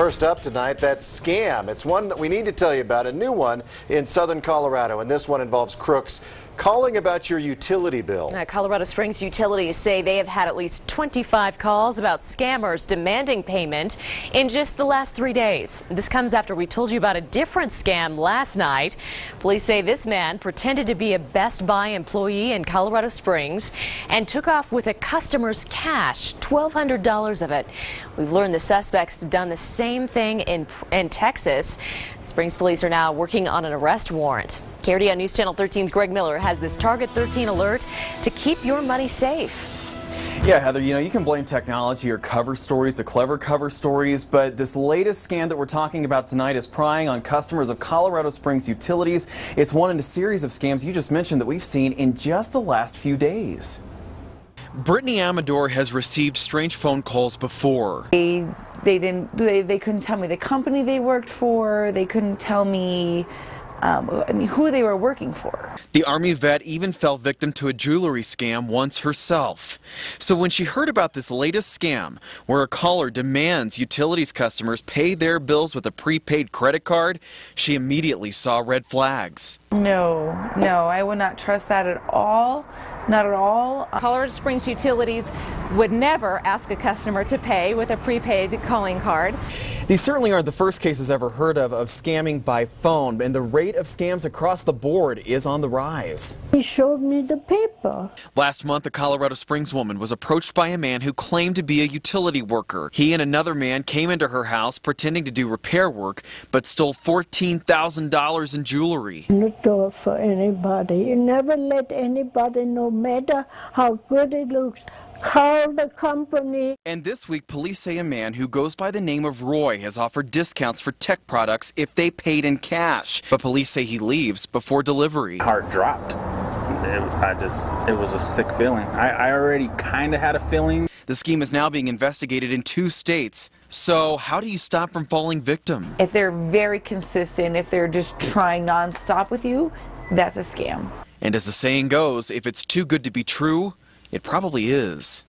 First up tonight, that scam. It's one that we need to tell you about, a new one in southern Colorado, and this one involves crooks calling about your utility bill. Colorado Springs utilities say they have had at least 25 calls about scammers demanding payment in just the last 3 days. This comes after we told you about a different scam last night. Police say this man pretended to be a Best Buy employee in Colorado Springs and took off with a customer's cash, $1,200 of it. We've learned the suspect's done the same thing in Texas. Springs police are now working on an arrest warrant. KRDO News Channel 13's Greg Miller has this Target 13 alert to keep your money safe. Yeah, Heather, you can blame technology or cover stories, the clever cover stories, but this latest scam that we're talking about tonight is prying on customers of Colorado Springs utilities. It's one in a series of scams you just mentioned that we've seen in just the last few days. Brittany Amador has received strange phone calls before. They couldn't tell me the company they worked for. They couldn't tell me who they were working for. The Army vet even fell victim to a jewelry scam once herself. So when she heard about this latest scam, where a caller demands utilities customers pay their bills with a prepaid credit card, she immediately saw red flags. No, I would not trust that at all. Not at all. Colorado Springs utilities would never ask a customer to pay with a prepaid calling card. These certainly aren't the first cases ever heard of scamming by phone, and the rate of scams across the board is on the rise. He showed me the paper. Last month, a Colorado Springs woman was approached by a man who claimed to be a utility worker. He and another man came into her house pretending to do repair work, but stole $14,000 in jewelry. Not do it for anybody. You never let anybody, no matter how good it looks, call the company. And this week, police say a man who goes by the name of Roy has offered discounts for tech products if they paid in cash. But police say he leaves before delivery. Heart dropped. It was a sick feeling. I already kind of had a feeling. The scheme is now being investigated in 2 states. So how do you stop from falling victim? If they're very consistent, if they're just trying nonstop with you, that's a scam. And as the saying goes, if it's too good to be true, it probably is.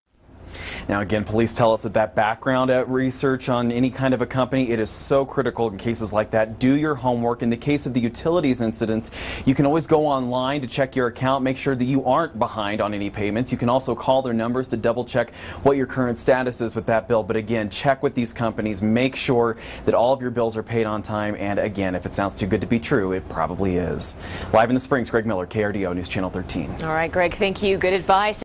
Now again, police tell us that background research on any kind of a company, it is so critical in cases like that. Do your homework. In the case of the utilities incidents, you can always go online to check your account, make sure that you aren't behind on any payments. You can also call their numbers to double check what your current status is with that bill. But again, check with these companies, make sure that all of your bills are paid on time. And again, if it sounds too good to be true, it probably is. Live in the Springs, Greg Miller, KRDO News Channel 13. All right, Greg, thank you. Good advice.